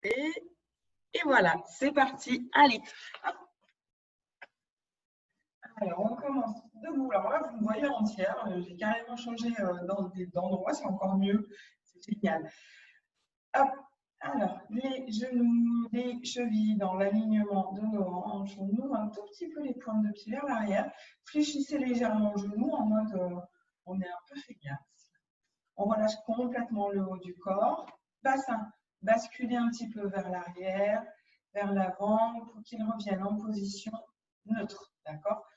Et voilà, c'est parti. Allez. Alors, on commence debout. Alors là, vous me voyez entière. J'ai carrément changé d'endroit, c'est encore mieux. C'est génial. Hop. Alors, les genoux, les chevilles dans l'alignement de nos hanches. On ouvre un tout petit peu les pointes de pied vers l'arrière. Fléchissez légèrement le genou en mode on est un peu feignasse. On relâche complètement le haut du corps. Bassin, basculez un petit peu vers l'arrière, vers l'avant pour qu'il revienne en position neutre. D'accord?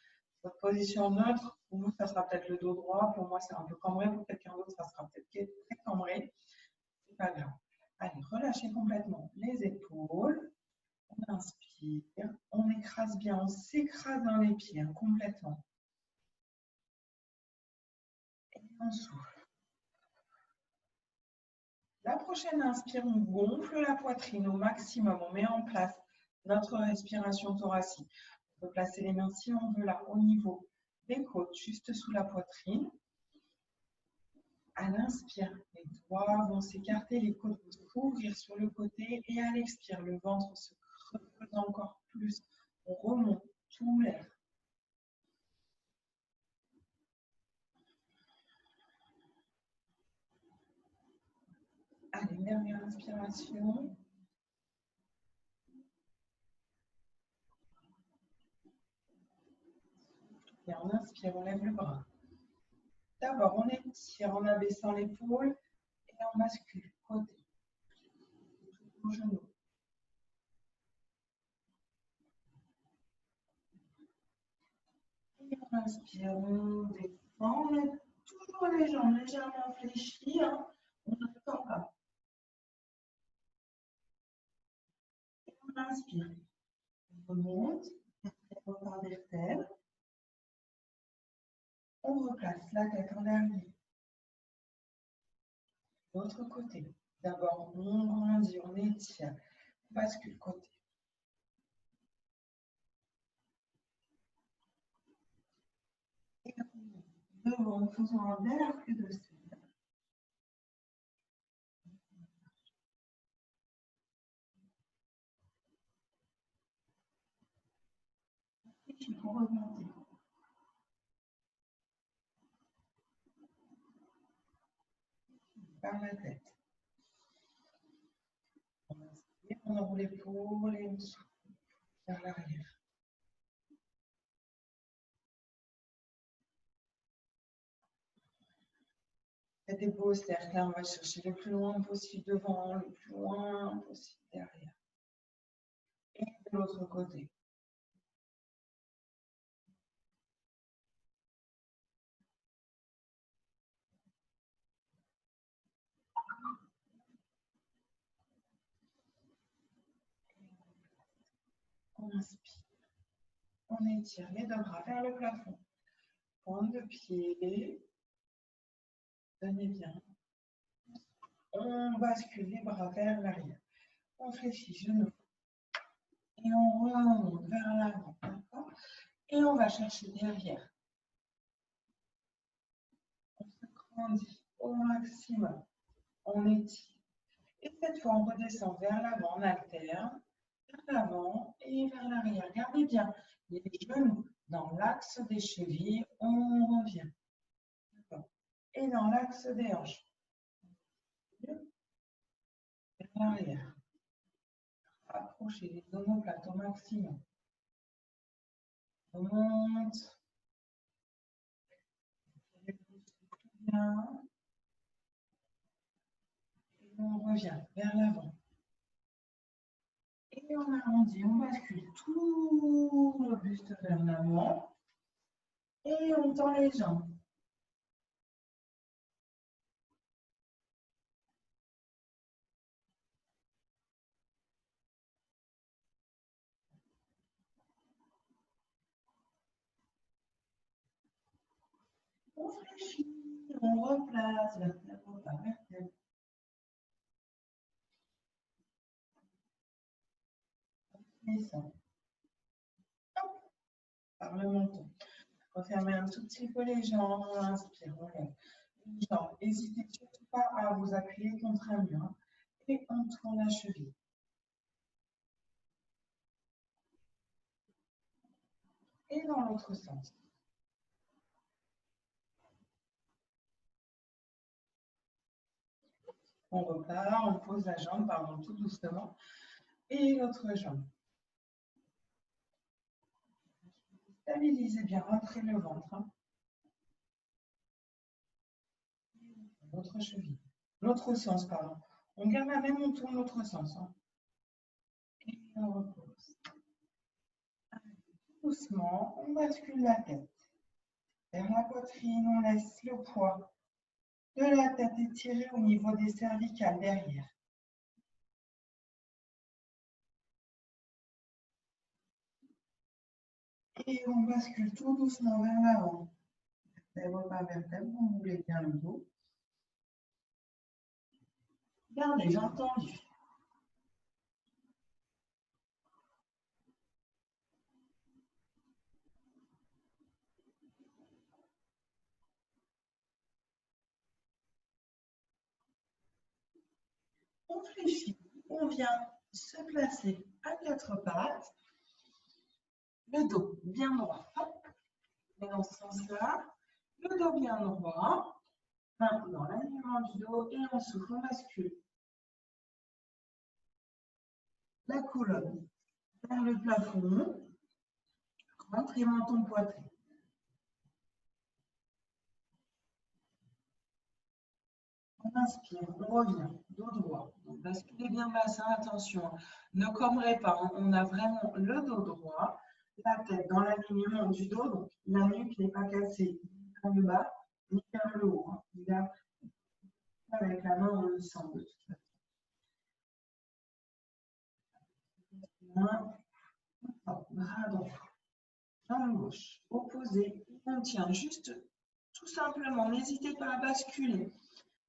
Votre position neutre, pour vous, ça sera peut-être le dos droit. Pour moi, c'est un peu cambré. Pour quelqu'un d'autre, ça sera peut-être très cambré. C'est pas grave. Allez, relâchez complètement les épaules. On inspire. On écrase bien. On s'écrase dans les pieds complètement. Et on souffle. La prochaine inspire, on gonfle la poitrine au maximum. On met en place notre respiration thoracique. On peut placer les mains si on veut là au niveau des côtes, juste sous la poitrine. À l'inspire, les doigts vont s'écarter, les côtes vont s'ouvrir sur le côté. Et à l'expire, le ventre se creuse encore plus. On remonte tout l'air. Allez, dernière inspiration. Et on inspire, on lève le bras. D'abord, on étire en abaissant l'épaule et on bascule côté. Au genou. Et on inspire, on descend. On a toujours les jambes légèrement fléchies. Hein. On ne tend pas. Et on inspire. On remonte, vertèbre par vertèbre. On replace la tête en dernier. L'autre côté. D'abord, on grandit, on étire. On bascule côté. Et devant, en faisant un bel arc de cercle. Il faut remonter. Par la tête. On inspire, on enroule l'épaule et on souffle vers l'arrière. Faites des beaux cercles. Là, on va chercher le plus loin possible devant, le plus loin possible derrière. Et de l'autre côté. On inspire. On étire les deux bras vers le plafond. Pointe de pied. Tenez bien. On bascule les bras vers l'arrière. On fléchit genoux. Et on remonte vers l'avant. Et on va chercher derrière. On se grandit au maximum. On étire. Et cette fois, on redescend vers l'avant, on alterne, vers l'avant et vers l'arrière. Gardez bien les genoux dans l'axe des chevilles. On revient. Et dans l'axe des hanches. Vers l'arrière. Approchez les omoplates au maximum. On monte. Bien. Et on revient vers l'avant. Et on arrondit, on bascule tout le buste vers l'avant. Et on tend les jambes. On fléchit, on replace vertèbre par vertèbre. On descend. Par le menton. Refermez un tout petit peu les jambes, on inspire, on lève les jambes. N'hésitez surtout pas à vous appuyer contre un mur. Et on tourne la cheville. et dans l'autre sens. On repart, on pose la jambe, pardon, tout doucement, et l'autre jambe. Stabilisez bien, rentrez le ventre. Hein. L'autre cheville. L'autre sens, pardon. On garde la même, on tourne l'autre sens. Hein. Et on repose. Doucement, on bascule la tête. Vers la poitrine, on laisse le poids de la tête étirée au niveau des cervicales derrière. Et on bascule tout doucement vers l'avant. Vertèbre par vertèbre, vous voulez bien le dos. Gardez, j'ai entendu. On fléchit, on vient se placer à quatre pattes, le dos bien droit. Hop. Et dans ce sens-là, le dos bien droit, main dans l'alignement du dos et on souffle, on bascule. La colonne vers le plafond, ventre et menton poitrine. On inspire, on revient, dos droit. Donc, basculez bien le bassin, attention, ne cambrez pas, on a vraiment le dos droit, la tête dans l'alignement du dos, donc la nuque n'est pas cassée ni vers le bas, ni vers le haut. Hein. Il a, avec la main, on le sent de toute façon. Bras droit, jambe gauche, opposé, on tient juste, tout simplement, n'hésitez pas à basculer.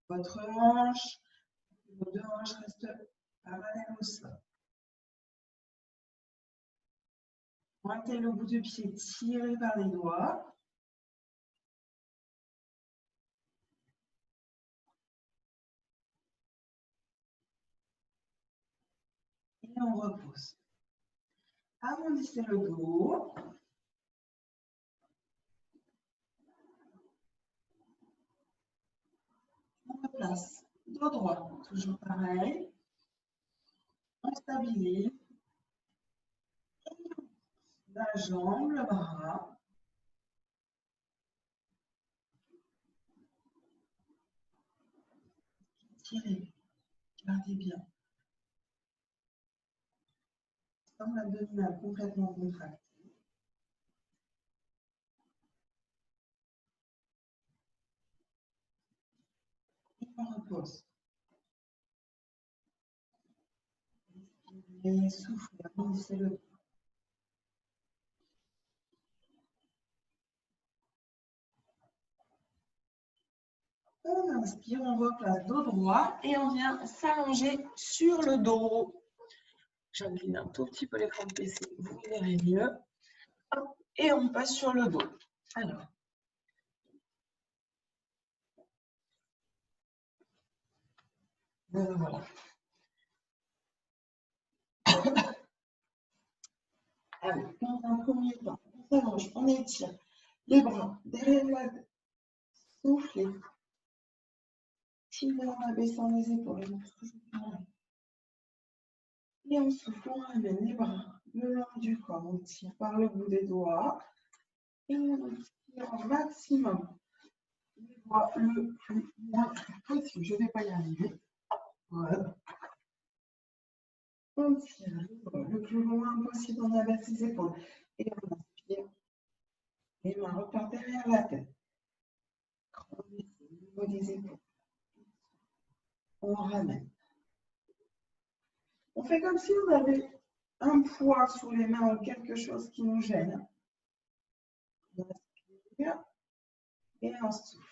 Votre hanche, vos deux hanches restent parallèles au sol. Pointez le bout du pied, tirez par les doigts. Et on repose. Arrondissez le dos. On replace dos droit, toujours pareil. On stabilise. La jambe, le bras. Tirez. Gardez bien. Comme l'abdominal complètement contracté. Et on repose. Et soufflez, arrondissez le dos. On inspire, on replace dos droit et on vient s'allonger sur le dos. J'incline un tout petit peu l'écran de PC, vous verrez mieux. Et on passe sur le dos. Alors. Voilà. Allez, dans un premier temps, on s'allonge, on étire les bras derrière la tête. Soufflez. Tirez en abaissant les épaules. Et on souffle, on ramène les bras le long du corps. On tire par le bout des doigts. Et on tire au maximum les doigts le plus loin possible. Je ne vais pas y arriver. Voilà. On tire le plus loin possible. On abaisse les épaules. Et on inspire. Les mains repartent derrière la tête. On descend au niveau des épaules. On ramène. On fait comme si on avait un poids sous les mains ou quelque chose qui nous gêne. On inspire et on souffle.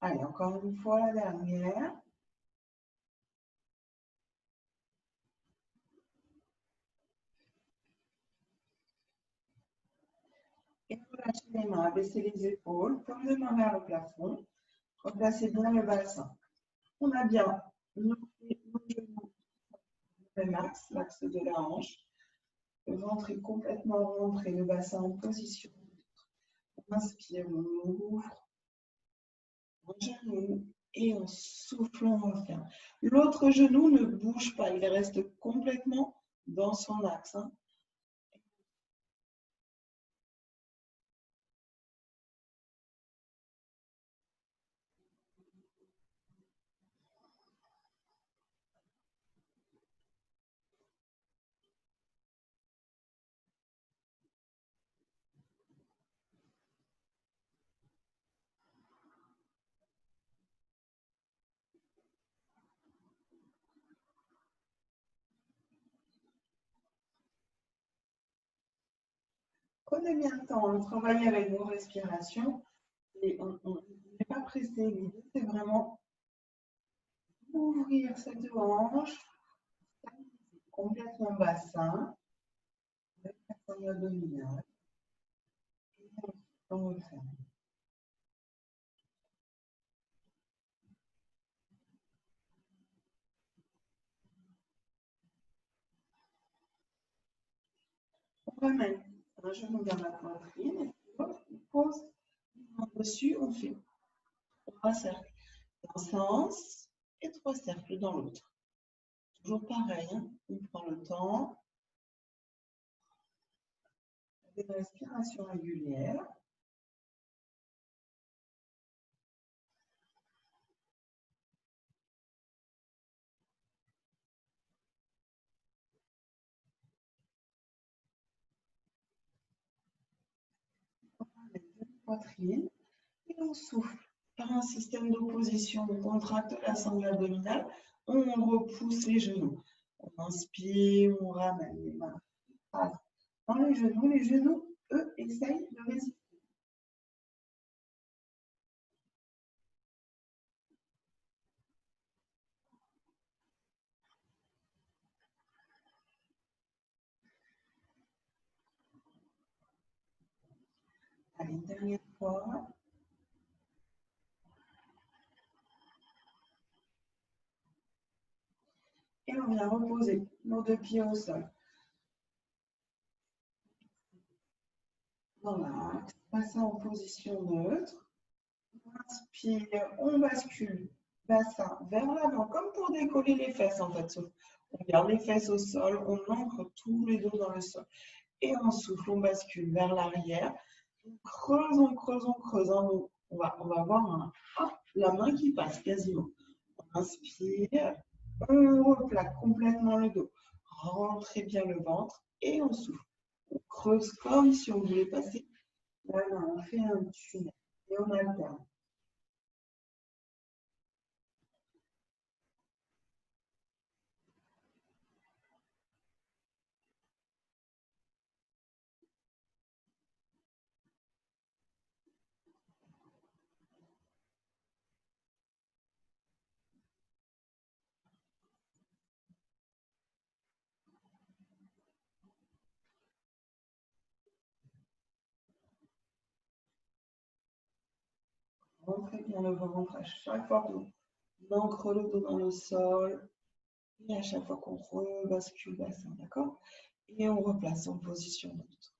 Allez, encore une fois, la dernière. Et relâchez les mains, abaissez les épaules, paume de main vers le plafond. Replacez bien le bassin. On a bien nos genoux, le max, l'axe de la hanche. Le ventre est complètement rentré, le bassin en position. On inspire, on ouvre un genou et en soufflant, on referme. L'autre genou ne bouge pas, il reste complètement dans son axe. Prenez bien le temps de travailler avec vos respirations et on n'est pas pressé. L'idée, c'est vraiment ouvrir cette hanche, complètement bassin, avec la poignée abdominale et on referme. On ramène un genou vers la poitrine et l'autre, on pose une main dessus, on fait 3 cercles dans un sens et 3 cercles dans l'autre. Toujours pareil, hein, on prend le temps, des respirations régulières. On ramène la poitrine et on souffle. Par un système d'opposition, on contracte la sangle abdominale, on repousse les genoux. On inspire, on ramène les mains dans les genoux. Les genoux, eux, essayent de résister. Allez, dernière fois. Et on vient reposer nos 2 pieds au sol. Dans l'axe, bassin en position neutre. On inspire, on bascule bassin vers l'avant, comme pour décoller les fesses en fait. On garde les fesses au sol, on ancre tous les dos dans le sol. Et on souffle, on bascule vers l'arrière. On creuse, on creuse, on creuse. Hein. On va avoir la main qui passe quasiment. On inspire, on replaque complètement le dos. Rentrez bien le ventre et on souffle. On creuse comme si on voulait passer la main. On fait un tunnel et on alterne. Rentrez bien le ventre à chaque fois qu'on ancre le dos dans le sol. Et à chaque fois qu'on rebascule bassin, d'accord? Et on replace en position neutre.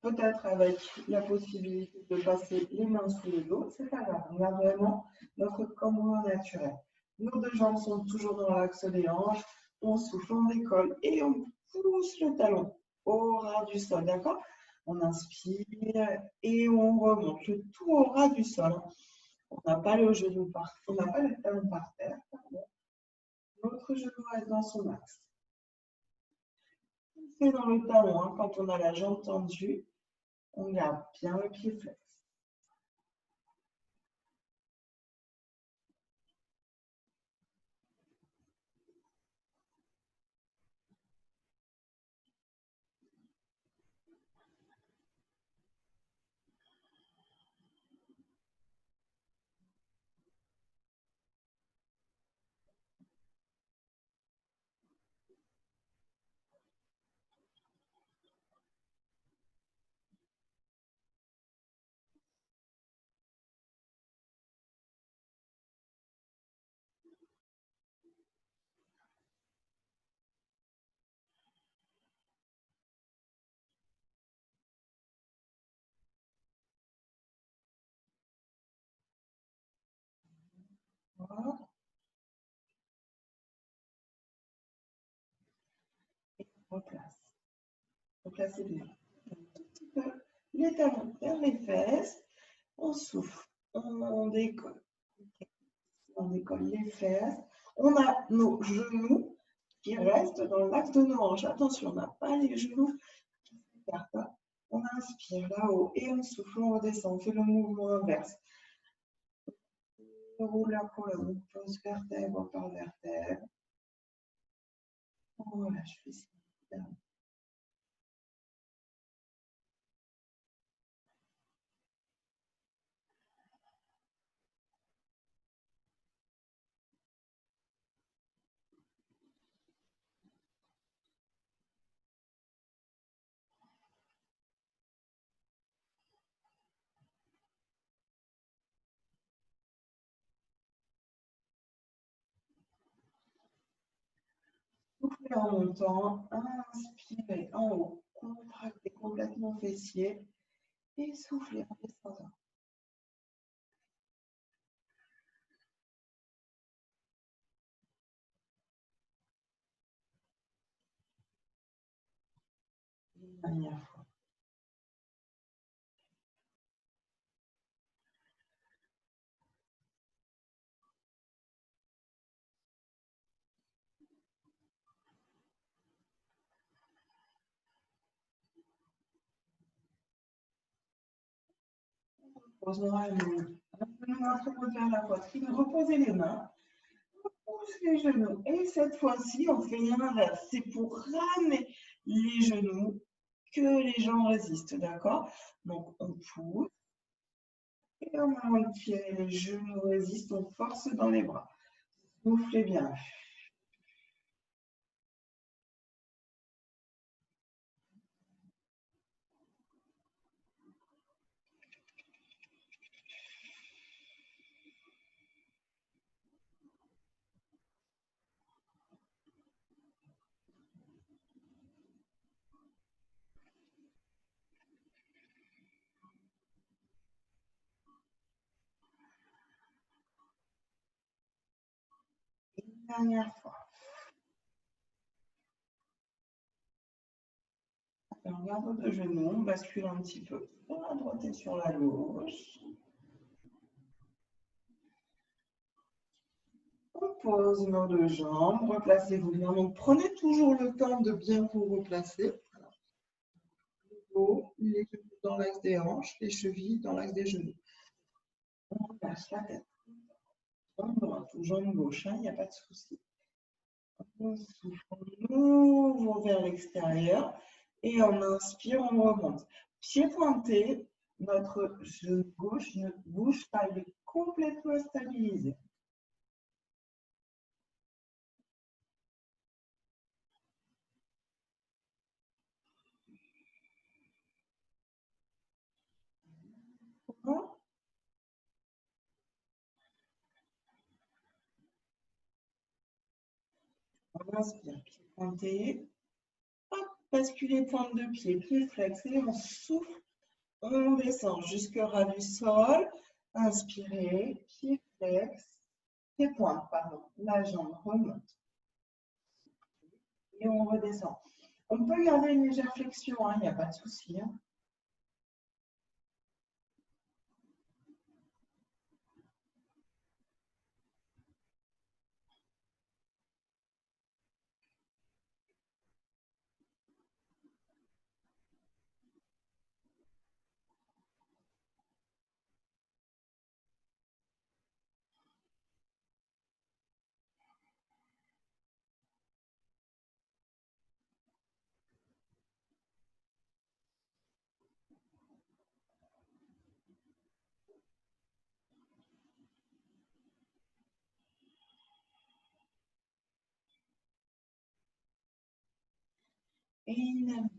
Peut-être avec la possibilité de passer les mains sous le dos, c'est pas grave. On a vraiment notre combo naturel. Nos 2 jambes sont toujours dans l'axe des hanches. On souffle, on décolle et on pousse le talon au ras du sol, d'accord? On inspire et on remonte le tout au ras du sol. On n'a pas le genou on n'a pas le talon par terre. Pardon. L'autre genou reste dans son axe. C'est dans le talon, hein, quand on a la jambe tendue, on garde bien le pied flex. Voilà. Et on replace. Replacez bien. Un tout petit peu les talons vers les fesses. On souffle. On décolle. On décolle les fesses. On a nos genoux qui restent dans l'axe de nos hanches. Attention, on n'a pas les genoux qui s'écartent. On inspire là-haut et on souffle, on redescend. On fait le mouvement inverse. On roule la colonne, on pose vertèbre par vertèbre. Voilà, je fais ça. Soufflez en montant, inspirez en haut, contractez complètement fessier et soufflez en descendant. Une dernière fois. Pose normalement. Notre côté à la poitrine, reposez les mains, pousse les genoux. Et cette fois-ci, on fait l'inverse. C'est pour ramener les genoux que les jambes résistent, d'accord? Donc, on pousse. Et on a tiré les genoux résistent, on force dans les bras. Soufflez bien. Une dernière fois. Alors, garde vos deux genoux, on bascule un petit peu sur la droite et sur la gauche. On pose nos deux jambes, replacez-vous bien. Donc, prenez toujours le temps de bien vous replacer. Les genoux dans l'axe des hanches, les chevilles dans l'axe des genoux. On relâche la tête. Jambe droite ou jambe gauche, il n'y a pas de souci. On souffle, on ouvre vers l'extérieur et on inspire, on remonte. Pied pointé, notre genou gauche ne bouge pas, il est complètement stabilisé. On inspire, pied pointé. Hop, basculez pointe de pied, pied flexé, on souffle, on descend jusqu'au ras du sol. Inspirez, pied flex, pied pointe, pardon. La jambe remonte. Et on redescend. On peut garder une légère flexion, il n'y a pas de souci. Et inhalez.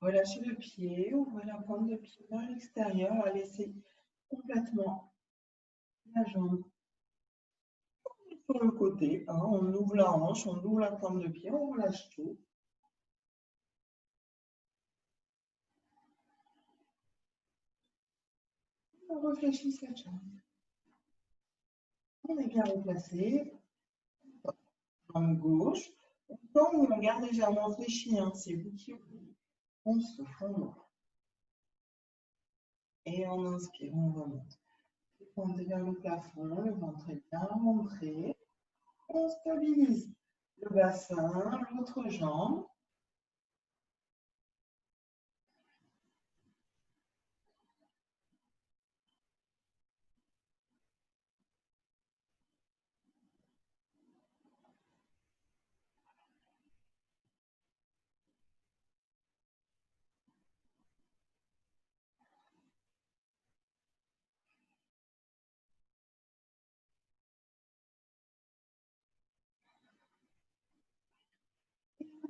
Relâchez le pied, ouvrez la pointe de pied vers l'extérieur, à laisser complètement la jambe sur le côté. On ouvre la hanche, on ouvre la pointe de pied, on relâche tout. on réfléchit cette jambe. On est bien replacé. Jambe gauche. Autant on garde légèrement fléchi, hein, c'est vous qui oubliez. On souffle, on ouvre. Et on inspire, on remonte. On est vers le plafond, le ventre est bien rentré. On stabilise le bassin, l'autre jambe.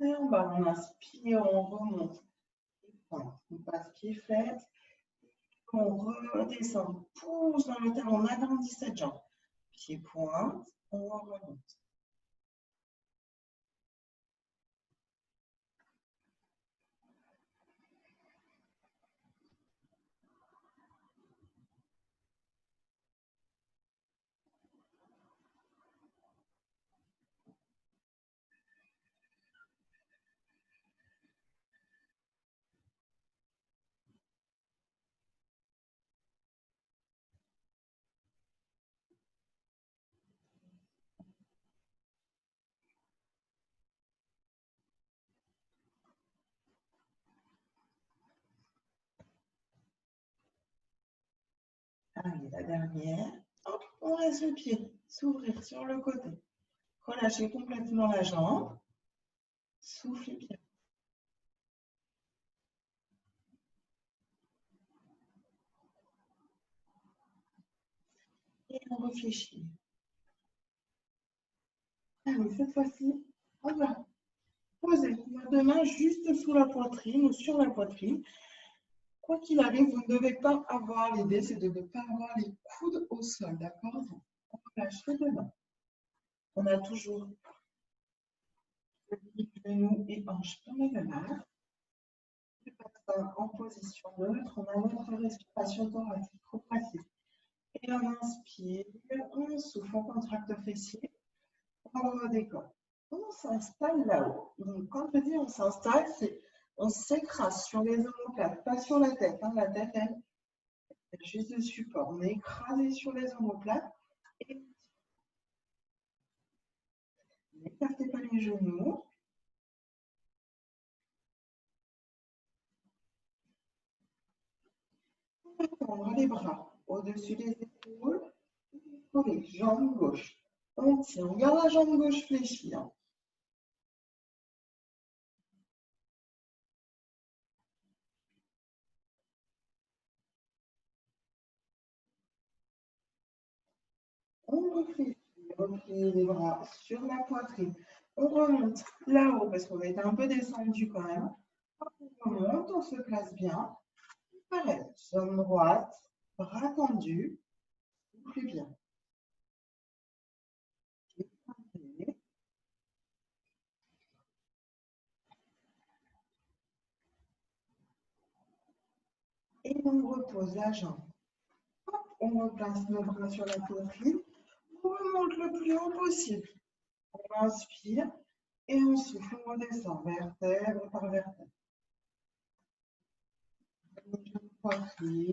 Et en bas, on inspire, on remonte. On passe pied fait. On redescend, pousse dans le talon, on agrandit cette jambe. Pied pointe, on remonte. Allez, la dernière. Hop, on laisse le pied s'ouvrir sur le côté. Relâchez complètement la jambe. Soufflez bien. Et on réfléchit. Allez, cette fois-ci, on va poser nos deux mains juste sous la poitrine ou sur la poitrine. Quoi qu'il arrive, vous ne devez pas avoir l'idée, c'est de ne pas avoir les coudes au sol, d'accord? On relâche les deux mains. On a toujours le genou et hanche dans les mains. Le bassin en position neutre. On a notre respiration thoracique progressive. Et on inspire, on souffle, on contracte fessier. On redécolle. On s'installe là-haut. Donc, quand je dis on s'installe, c'est on s'écrase sur les omoplates, pas sur la tête. Hein. La tête, elle, c'est juste le support. On est écrasé sur les omoplates. Et n'écartez pas les genoux. On va tendre les bras au-dessus des épaules. Oui, jambe gauche. On tient, on garde la jambe gauche fléchie. Hein. On réfléchit, on replie les bras sur la poitrine. On remonte là-haut parce qu'on est un peu descendu quand même. On remonte, on se place bien. Pareil, jambe droite, bras tendus. Soufflez bien. Et on repose la jambe. On replace nos bras sur la poitrine. On remonte le plus haut possible. On inspire et on souffle, on redescend vertèbre par vertèbre. Poitrine.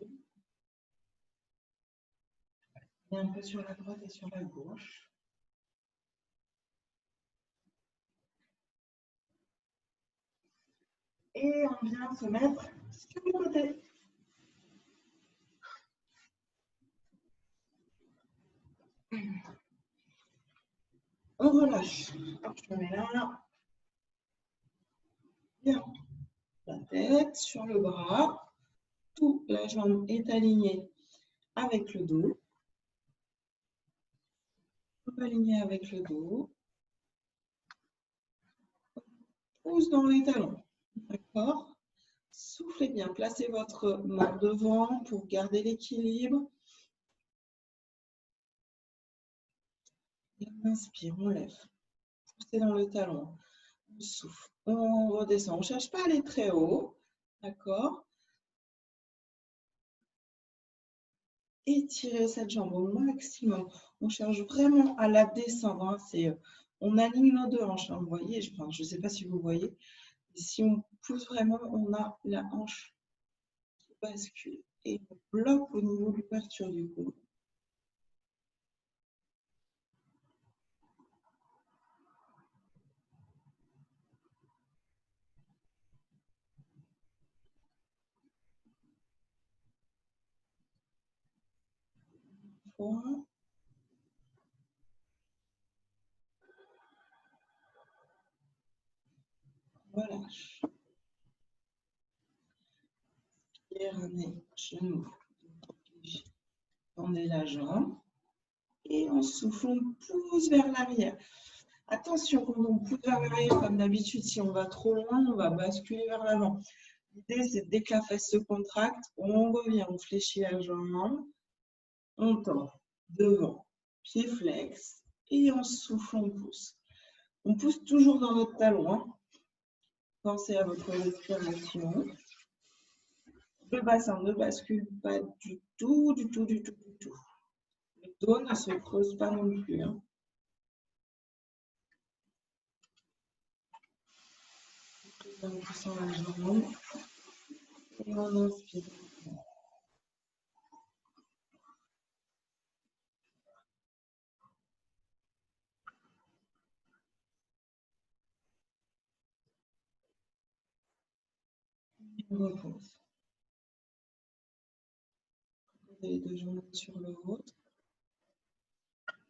Et un peu sur la droite et sur la gauche. Et on vient se mettre sur le côté. On relâche. Je me mets là. Bien. La tête sur le bras. Toute la jambe est alignée avec le dos. Aligné avec le dos. Pousse dans les talons. D'accord? Soufflez bien. Placez votre main devant pour garder l'équilibre. On inspire, on lève. Poussez dans le talon. On souffle. On redescend. On ne cherche pas à aller très haut. D'accord? étirer cette jambe au maximum. On cherche vraiment à la descendre. Hein. On aligne nos deux hanches. Hein. Vous voyez, je ne sais pas si vous voyez. Si on pousse vraiment, on a la hanche qui bascule et on bloque au niveau de l'ouverture du cou. Relâche. Et ramenez genou. Tendez la jambe. Et on souffle, on pousse vers l'arrière. Attention, quand on pousse vers l'arrière, comme d'habitude, si on va trop loin, on va basculer vers l'avant. L'idée, c'est dès que la fesse se contracte, on revient, on fléchit la jambe, on tend devant, pied flex, et on souffle, on pousse. On pousse toujours dans notre talon. Hein. Pensez à votre respiration. Le bassin ne bascule pas du tout, du tout, du tout, du tout. Le dos ne se creuse pas non plus. Hein. En poussant la jambe. Et on inspire. On repose. Les deux jambes sur le ventre.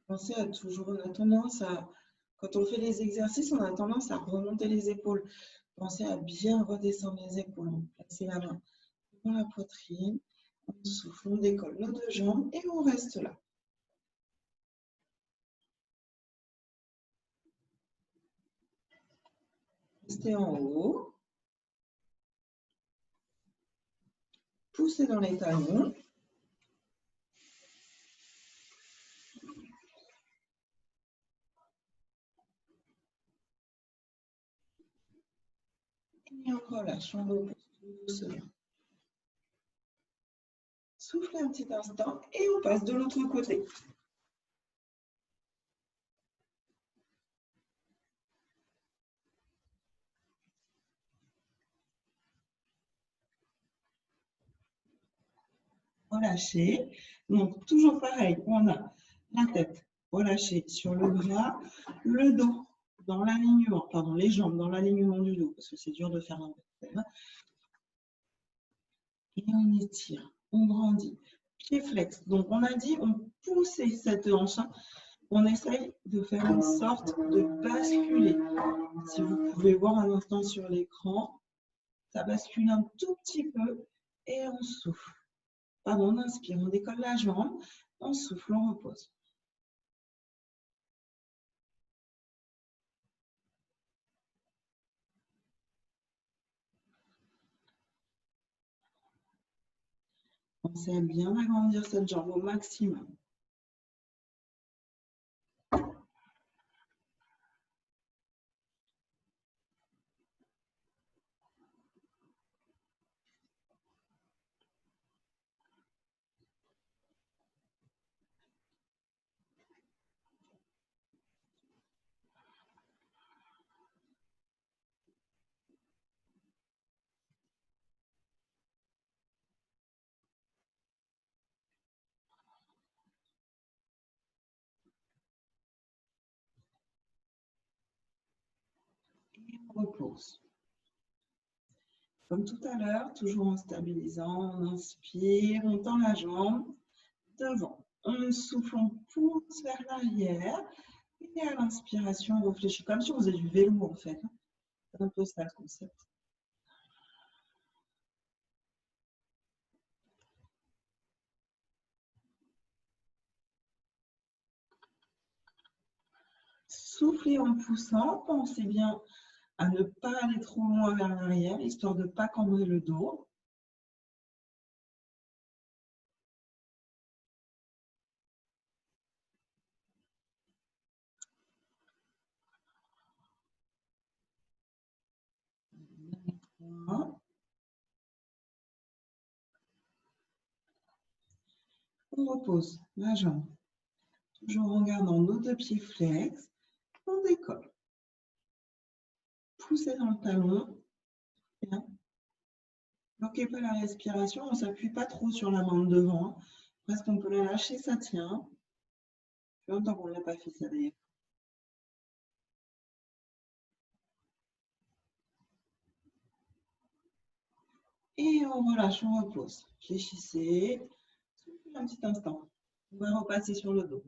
Pensez à toujours, on a tendance à, quand on fait les exercices, on a tendance à remonter les épaules. Pensez à bien redescendre les épaules. On place la main devant la poitrine. On souffle, on décolle nos deux jambes et on reste là. Restez en haut. Poussez dans les talons. Et on relâche, on repose tout doucement. Soufflez un petit instant et on passe de l'autre côté. Relâchez. Donc, toujours pareil, on a la tête relâchée sur le bras, le dos dans l'alignement, pardon, les jambes dans l'alignement du dos, parce que c'est dur de faire l'inverse. Et on étire, on grandit. Pied flex. Donc, on a dit, on pousse cette hanche. On essaye de faire une sorte de basculer. Si vous pouvez voir un instant sur l'écran, ça bascule un tout petit peu et on souffle. Pardon, on inspire, on décolle la jambe, on souffle, on repose. Pensez à bien agrandir cette jambe au maximum. Et on repose. Comme tout à l'heure, toujours en stabilisant, on inspire, on tend la jambe devant. On souffle, on pousse vers l'arrière. Et à l'inspiration, on réfléchit comme si on faisait du vélo en fait. C'est un peu ça le concept. Soufflez en poussant, pensez bien à ne pas aller trop loin vers l'arrière, histoire de ne pas cambrer le dos. On repose la jambe. Toujours en gardant nos deux pieds flex. On décolle. Poussez dans le talon. Bien. Bloquez pas la respiration. On ne s'appuie pas trop sur la main de devant. Presque on peut la lâcher, ça tient. Ça fait longtemps qu'on ne l'a pas fait, ça d'ailleurs. Et on relâche, on repose. Fléchissez. Soufflez un petit instant. On va repasser sur le dos.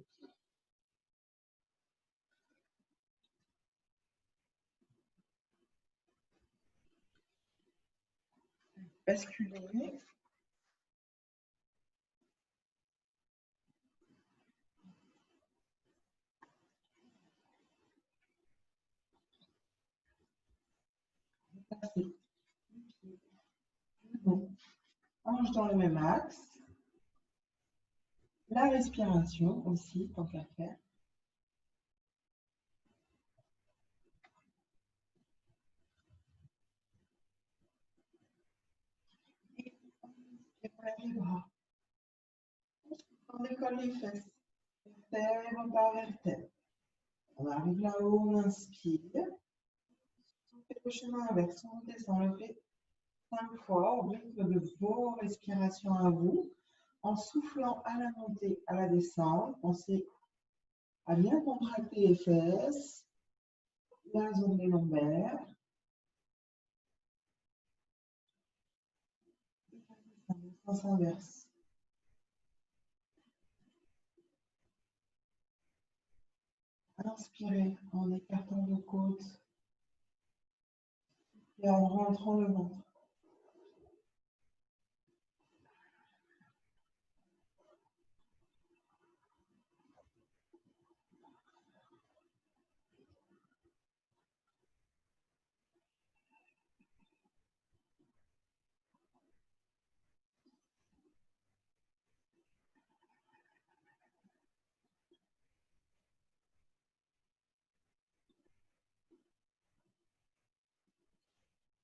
Basculez. Passez. Bon. Hanche dans le même axe. La respiration aussi, tant qu'à faire. Et on lève les bras. On décolle les fesses. Vertèbre par vertèbre. On arrive là-haut, on inspire. On fait le chemin inverse, on descend, on le fait 5 fois au rythme de vos respirations à vous, en soufflant à la montée, à la descente. Pensez à bien contracter les fesses, la zone des lombaires. Sens inverse. Inspirez en écartant vos côtes et en rentrant le ventre.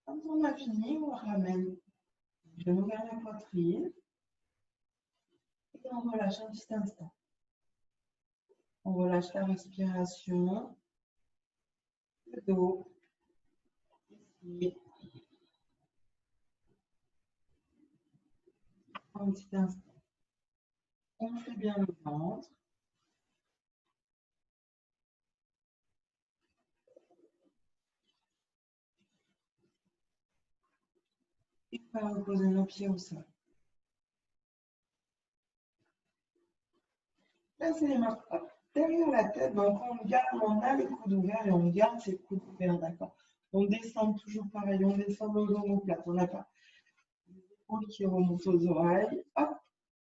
Quand on a fini, on ramène le genou vers la poitrine et on relâche un petit instant. On relâche la respiration, le dos, ici. Un petit instant. On fait bien le ventre. Et on va reposer nos pieds au sol. Placez les mains derrière la tête, donc on a les coudes ouverts et on garde ces coudes ouverts, d'accord. On descend toujours pareil, on descend nos omoplates, on n'a pas les épaules qui remontent aux oreilles. Hop,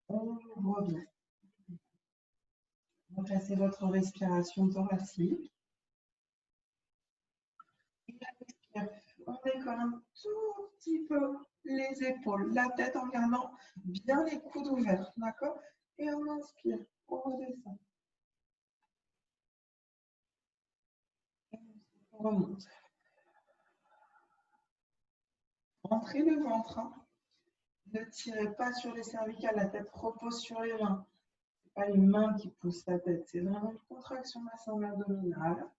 on revient. Remplacez votre respiration thoracique. Et la on décolle un tout petit peu les épaules, la tête en gardant bien les coudes ouverts, d'accord. Et on inspire, on redescend. On remonte. Rentrez le ventre. Hein. Ne tirez pas sur les cervicales, la tête repose sur les mains. Ce n'est pas les mains qui poussent la tête, c'est vraiment une contraction de la sangle abdominale.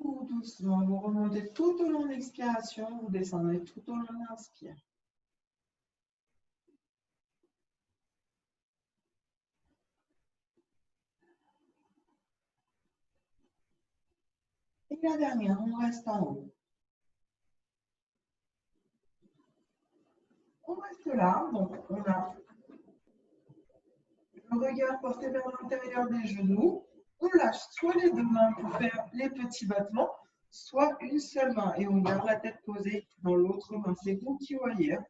Tout doucement, vous remontez tout au long de l'expiration, vous descendez tout au long de l'inspire. Et la dernière, on reste en haut. On reste là, donc on a le regard porté vers l'intérieur des genoux. On lâche soit les deux mains pour faire les petits battements, soit une seule main. Et on garde la tête posée dans l'autre main. C'est vous qui voyez. Hein.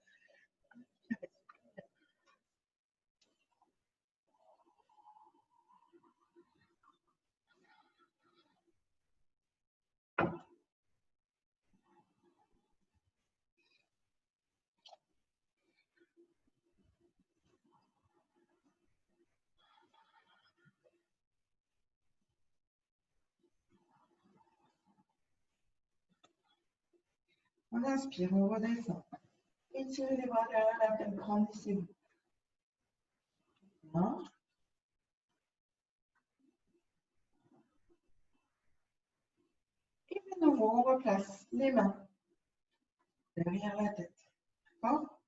On inspire, on redescend. Étirez les bras derrière la tête, grandissez-vous. Et de nouveau, on replace les mains derrière la tête. D'accord?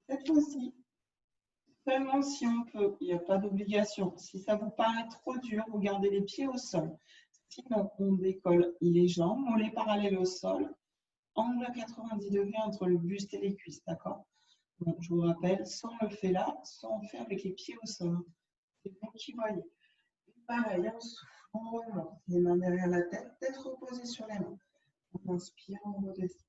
Cette fois-ci, seulement si on peut, il n'y a pas d'obligation. Si ça vous paraît trop dur, vous gardez les pieds au sol. Sinon, on décolle les jambes, on les parallèle au sol, angle à 90 degrés entre le buste et les cuisses. D'accord? Donc, je vous rappelle, soit on le fait là, soit on le fait avec les pieds au sol. C'est vous qui voyez. Pareil, on souffle, on remonte. Les mains derrière la tête, tête reposée sur les mains. On inspire, on redescend.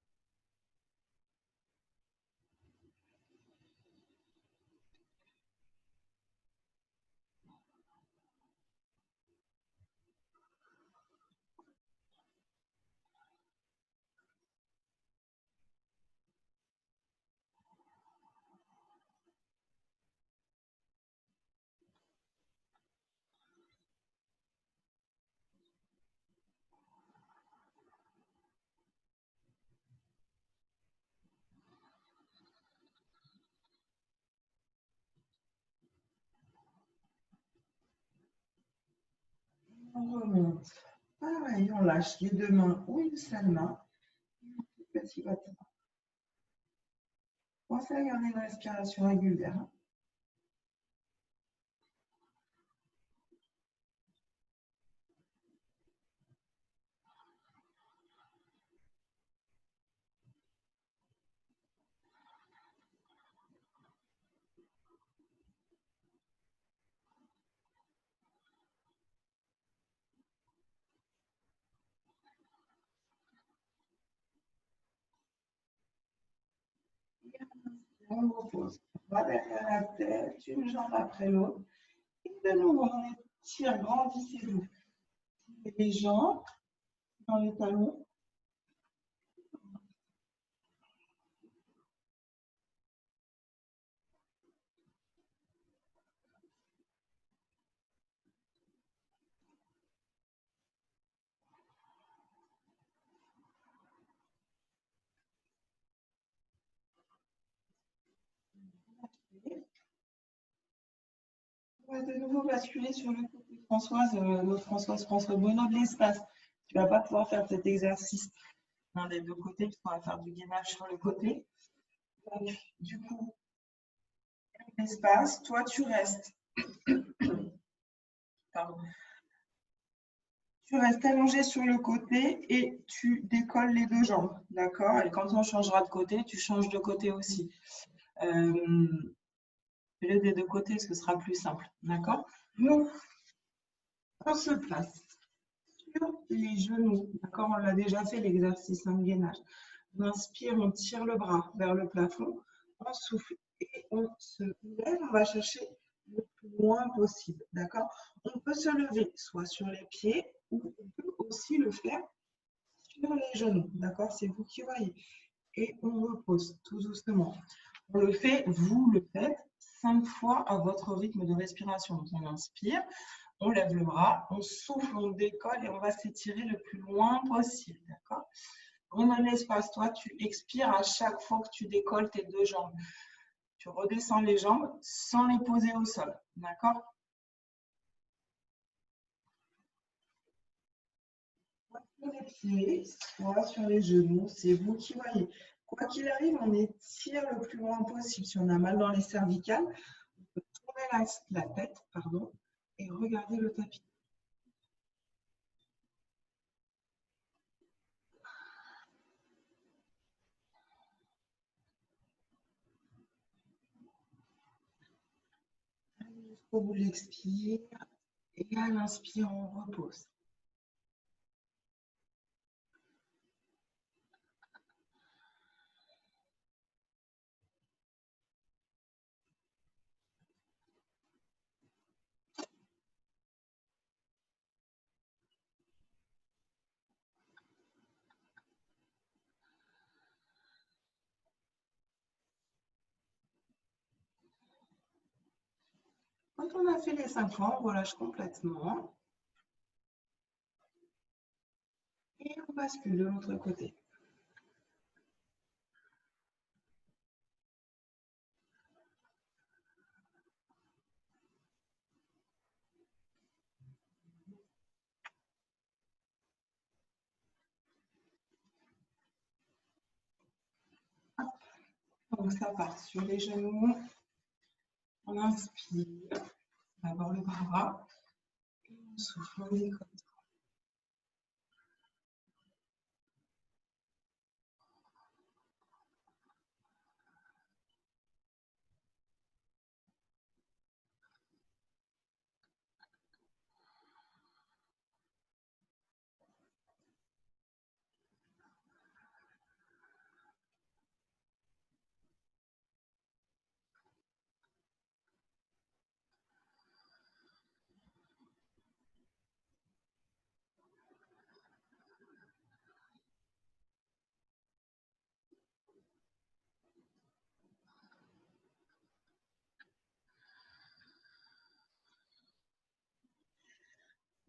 On remonte. Pareil, on lâche les deux mains ou une seule main. Petit battement. Pensez à garder une respiration régulière. On repose. Bras derrière la tête, une jambe après l'autre. Et de nouveau, on étire, grandissez-vous. Les jambes dans les talons. On va de nouveau basculer sur le côté. Françoise, notre François Bonneau de l'espace. Tu ne vas pas pouvoir faire cet exercice d'un des deux côtés, parce qu'on va faire du gainage sur le côté. Donc, du coup, l'espace, toi, tu restes. Pardon. Tu restes allongé sur le côté et tu décolles les deux jambes. D'accord? Et quand on changera de côté, tu changes de côté aussi. Fais-le des deux côtés, ce sera plus simple. D'accord? Nous, on se place sur les genoux. D'accord? On l'a déjà fait, l'exercice en gainage. On inspire, on tire le bras vers le plafond. On souffle et on se lève. On va chercher le plus loin possible. D'accord? On peut se lever soit sur les pieds ou on peut aussi le faire sur les genoux. D'accord? C'est vous qui voyez. Et on repose tout doucement. On le fait, vous le faites 5 fois à votre rythme de respiration. Donc on inspire, on lève le bras, on souffle, on décolle et on va s'étirer le plus loin possible. D'accord? On a l'espace. Toi, tu expires à chaque fois que tu décolles tes deux jambes. Tu redescends les jambes sans les poser au sol. D'accord? Sur les pieds, soit sur les genoux, c'est vous qui voyez. Quoi qu'il arrive, on étire le plus loin possible. Si on a mal dans les cervicales, on peut tourner la tête, pardon, et regarder le tapis. Jusqu'au bout de l'expire. Et à l'inspire, on repose. Quand on a fait les 5 fois, on relâche complètement. Et on bascule de l'autre côté. Donc ça part sur les genoux. On inspire. D'abord le bras. Et on souffle, on décolle.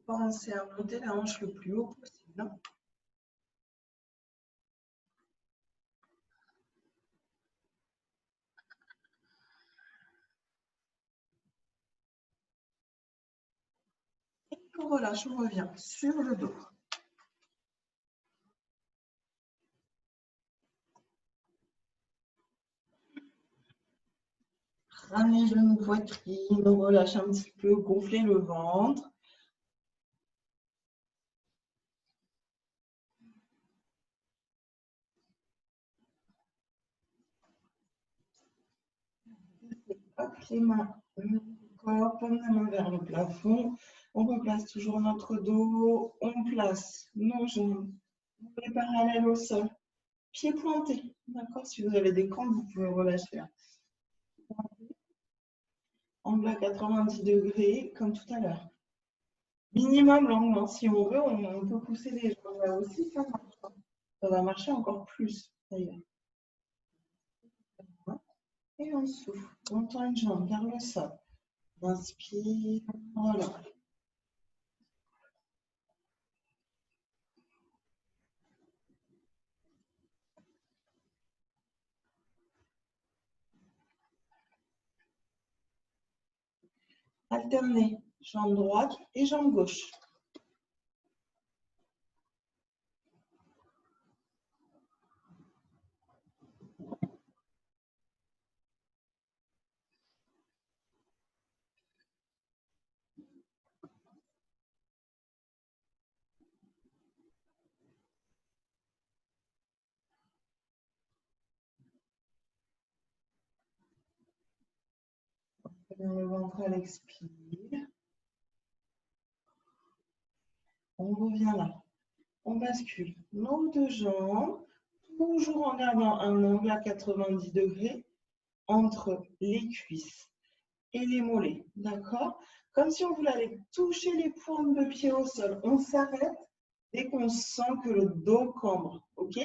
Pensez à monter la hanche le plus haut possible. Et on relâche, on revient sur le dos. Ramenez genoux, poitrine, on relâche un petit peu, gonflez le ventre. Hop, les mains, le corps, pomme la main vers le plafond. On replace toujours notre dos. On place nos jambes les parallèles au sol. Pieds pointés. D'accord? Si vous avez des crampes, vous pouvez relâcher. Angle à 90 degrés, comme tout à l'heure. Minimum longuement. Si on veut, on peut pousser les jambes là aussi. Ça marche. Ça va marcher encore plus, d'ailleurs. Et on souffle. On tend une jambe vers le sol. On inspire. Voilà. Alternez jambe droite et jambe gauche. Le ventre à l'expire. On revient là. On bascule nos deux jambes, toujours en gardant un angle à 90 degrés entre les cuisses et les mollets. D'accord? Comme si on voulait aller toucher les pointes de pied au sol. On s'arrête dès qu'on sent que le dos cambre. OK?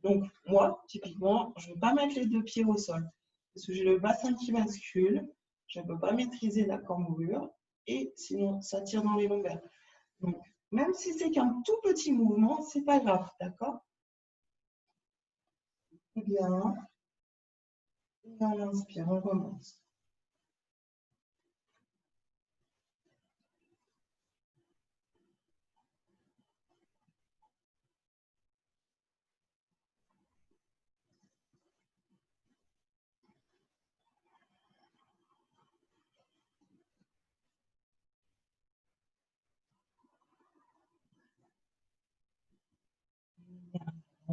Donc, moi, typiquement, je ne veux pas mettre les deux pieds au sol. Parce que j'ai le bassin qui bascule. Je ne peux pas maîtriser la cambrure. Et sinon, ça tire dans les lombaires. Donc, même si c'est qu'un tout petit mouvement, ce n'est pas grave. D'accord? Très bien. Et on inspire, on commence.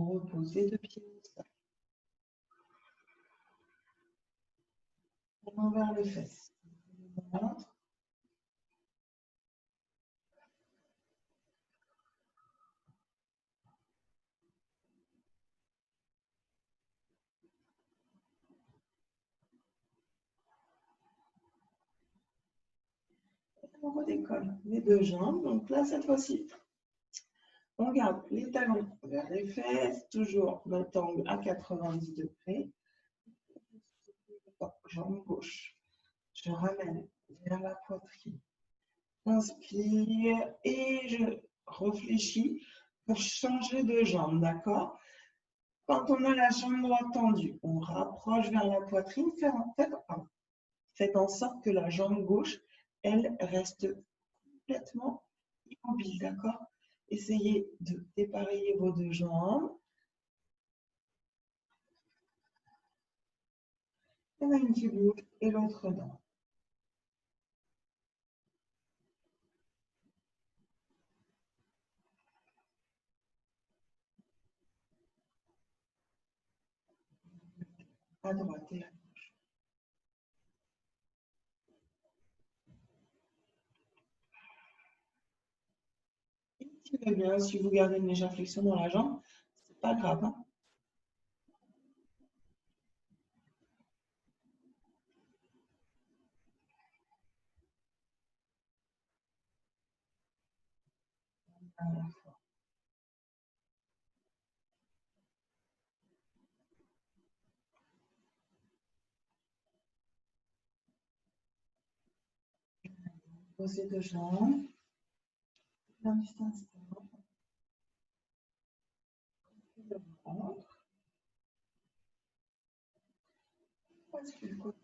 On repose les deux pieds au sol. On vers les fesses. On redécolle les deux jambes. Donc là, cette fois-ci, on garde les talons vers les fesses, toujours notre angle à 90 degrés. Jambe gauche. Je ramène vers la poitrine. Inspire et je réfléchis pour changer de jambe, d'accord? Quand on a la jambe droite tendue, on rapproche vers la poitrine. Faites en sorte que la jambe gauche, elle, reste complètement immobile, d'accord? Essayez de dépareiller vos deux jambes. Il y en a une qui bouge et l'autre non. À droite et à gauche. Tirez bien, si vous gardez une légère flexion dans la jambe, c'est pas grave, hein. Posez deux jambes. Un petit instant. Le ventre. Bascule le côté.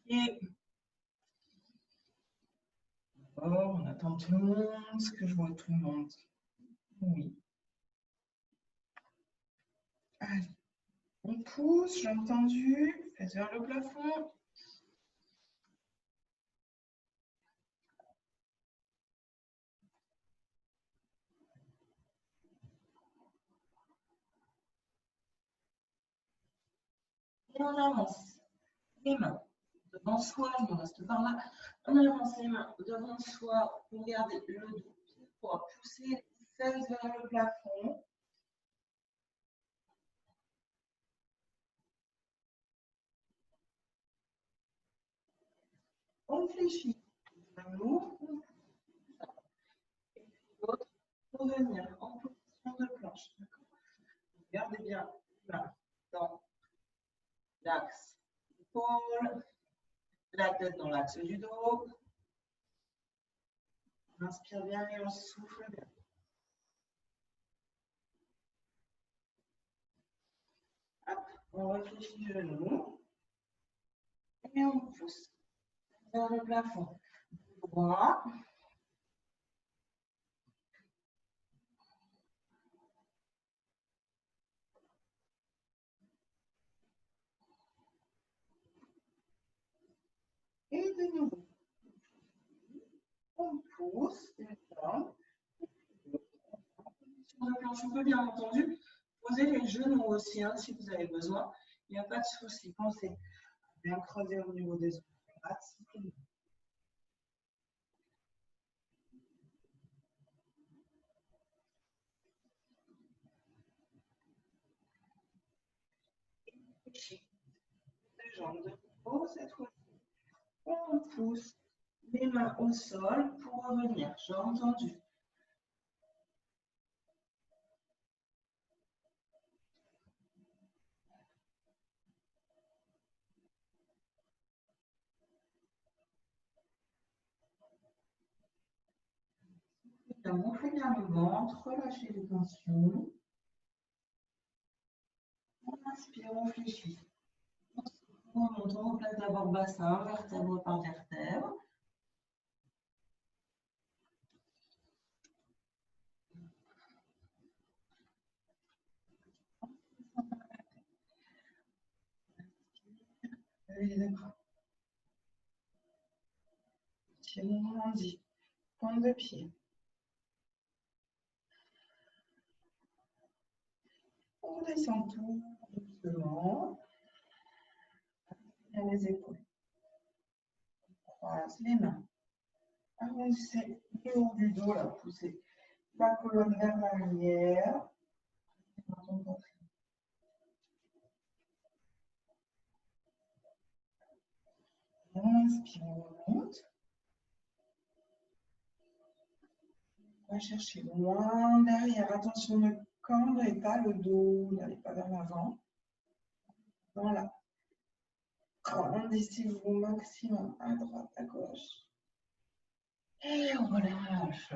Et on attend tout le monde. Est-ce que je vois tout le monde? Oui. Allez. On pousse, j'ai entendu. Faites vers le plafond. Et on avance. Les mains devant soi, je me reste par là. On avance les mains devant soi pour garder le dos. Pour pousser les fesses vers le plafond. On fléchit. Genoux. Et puis l'autre pour venir en position de planche. Gardez bien les mains dans l'axe épaule, la tête dans l'axe du dos. On inspire bien et on souffle bien. Hop, on réfléchit le genou et on pousse vers le plafond. Droit. Et de nouveau, on pousse une jambe. Sur la planche, on peut bien entendu poser les genoux aussi hein, si vous avez besoin. Il n'y a pas de souci. Pensez à bien creuser au niveau des omoplates. Les jambes de haut cette fois-ci. On pousse les mains au sol pour revenir. J'ai entendu. Gonflez bien le ventre, relâchez les tensions. On inspire, on fléchit. On monte, on replace d'abord bassin, vertèbre par vertèbre. On dit, pointe de pied. On redescend tout doucement. Et les épaules. On croise les mains. Arrondissez le haut du dos, là, poussez la colonne vers l'arrière. On inspire, on remonte. On va chercher loin derrière. Attention, ne cambrez pas le dos, n'allez pas vers l'avant. Voilà. Grandissez-vous au maximum à droite, à gauche. Et on relâche.